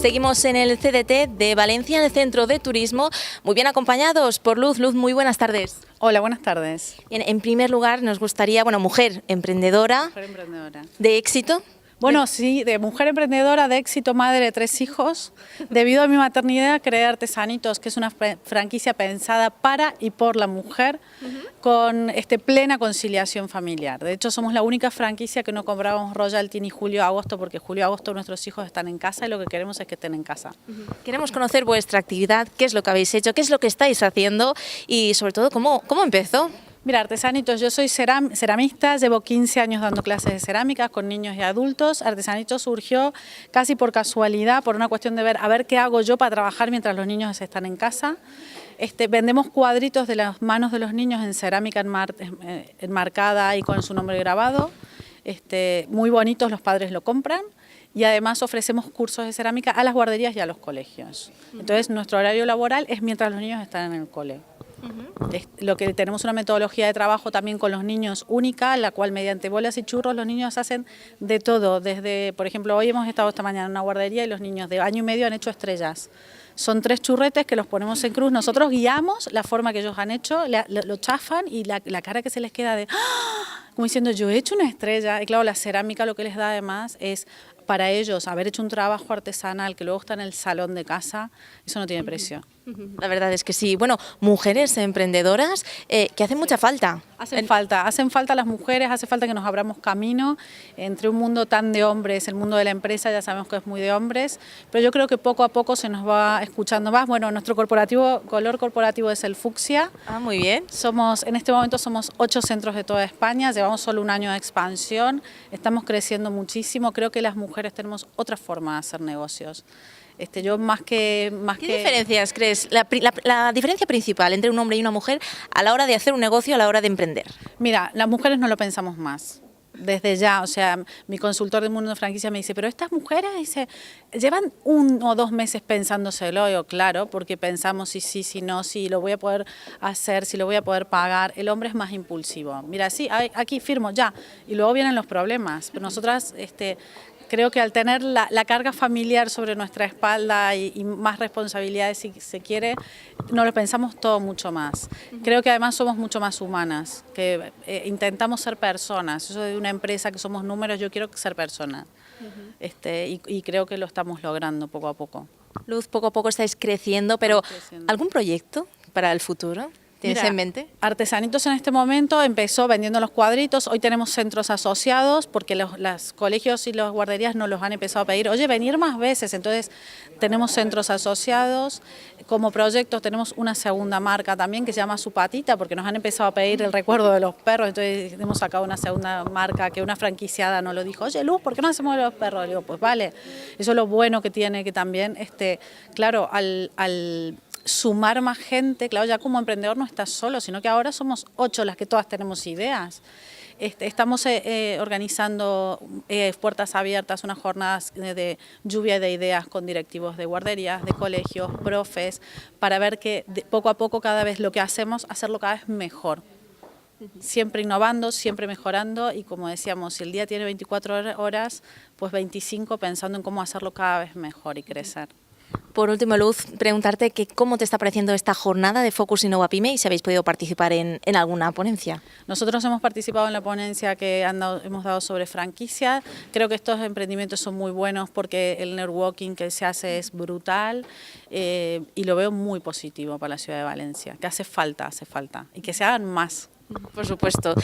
Seguimos en el CDT de Valencia, en el Centro de Turismo, muy bien acompañados por Luz. Luz, muy buenas tardes. Hola, buenas tardes. Bien, en primer lugar, nos gustaría, mujer emprendedora. Mujer emprendedora. ¿De éxito? Bueno, sí, de mujer emprendedora, de éxito, madre de 3 hijos. Debido a mi maternidad, creé Artesanitos, que es una franquicia pensada para y por la mujer, con plena conciliación familiar. De hecho, somos la única franquicia que no cobramos royalty ni julio-agosto, porque julio-agosto nuestros hijos están en casa y lo que queremos es que estén en casa. Queremos conocer vuestra actividad, qué es lo que habéis hecho, qué es lo que estáis haciendo y, sobre todo, cómo empezó. Mira, Artesanitos, yo soy ceramista, llevo 15 años dando clases de cerámica con niños y adultos. Artesanitos surgió casi por casualidad, por una cuestión de ver a ver qué hago yo para trabajar mientras los niños están en casa. Vendemos cuadritos de las manos de los niños en cerámica enmarcada y con su nombre grabado. Muy bonitos, los padres lo compran. Y además ofrecemos cursos de cerámica a las guarderías y a los colegios. Entonces, nuestro horario laboral es mientras los niños están en el cole. Lo que tenemos una metodología de trabajo también con los niños única, en la cual mediante bolas y churros los niños hacen de todo. Desde, por ejemplo, hoy hemos estado esta mañana en una guardería y los niños de año y medio han hecho estrellas. Son 3 churretes que los ponemos en cruz, nosotros guiamos la forma que ellos han hecho, lo chafan y la cara que se les queda de ¡ah! Como diciendo yo he hecho una estrella. Y claro, la cerámica lo que les da además es para ellos haber hecho un trabajo artesanal que luego está en el salón de casa, eso no tiene precio. La verdad es que sí. Bueno, mujeres emprendedoras que hacen mucha falta. Hacen falta las mujeres, hace falta que nos abramos camino entre un mundo tan de hombres, el mundo de la empresa ya sabemos que es muy de hombres, pero yo creo que poco a poco se nos va escuchando más. Bueno, nuestro color corporativo es el fucsia. Ah, muy bien. En este momento somos 8 centros de toda España, llevamos solo un año de expansión, estamos creciendo muchísimo, creo que las mujeres tenemos otra forma de hacer negocios. ¿Qué diferencias crees? La diferencia principal entre un hombre y una mujer a la hora de hacer un negocio, a la hora de emprender. Mira, las mujeres no lo pensamos más. Desde ya, o sea, mi consultor del mundo de franquicia me dice, pero estas mujeres, dice, llevan 1 o 2 meses pensándoselo. Yo, claro, porque pensamos si sí, si no, si lo voy a poder hacer, si lo voy a poder pagar. El hombre es más impulsivo. Mira, sí, aquí firmo, ya. Y luego vienen los problemas. Pero nosotras, creo que al tener la carga familiar sobre nuestra espalda y más responsabilidades, si se quiere, nos lo pensamos todo mucho más. Creo que además somos mucho más humanas, que intentamos ser personas. Eso de una empresa que somos números, yo quiero ser persona. Y creo que lo estamos logrando poco a poco. Luz, poco a poco estáis creciendo, pero ¿algún proyecto para el futuro? ¿Tienes en mente? Artesanitos en este momento empezó vendiendo los cuadritos, hoy tenemos centros asociados porque los colegios y las guarderías nos los han empezado a pedir, oye, venir más veces, entonces tenemos centros asociados, como proyectos tenemos una segunda marca también que se llama Su Patita porque nos han empezado a pedir el recuerdo de los perros, entonces hemos sacado una segunda marca que una franquiciada nos lo dijo, oye Luz, ¿por qué no hacemos de los perros? Le digo, pues vale, eso es lo bueno que tiene que también, claro, al sumar más gente, claro, ya como emprendedor no estás solo, sino que ahora somos 8 las que todas tenemos ideas. Estamos organizando puertas abiertas, unas jornadas de lluvia de ideas con directivos de guarderías, de colegios, profes, para ver que poco a poco cada vez lo que hacemos, hacerlo cada vez mejor. Siempre innovando, siempre mejorando y como decíamos, si el día tiene 24 horas, pues 25 pensando en cómo hacerlo cada vez mejor y crecer. Por último, Luz, preguntarte cómo te está pareciendo esta jornada de Focus Innova Pyme y si habéis podido participar en alguna ponencia. Nosotros hemos participado en la ponencia que hemos dado sobre franquicia. Creo que estos emprendimientos son muy buenos porque el networking que se hace es brutal y lo veo muy positivo para la ciudad de Valencia, que hace falta y que se hagan más. Por supuesto.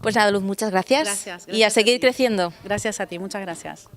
Pues nada, Luz, muchas gracias. Gracias y a seguir creciendo. Gracias a ti, muchas gracias.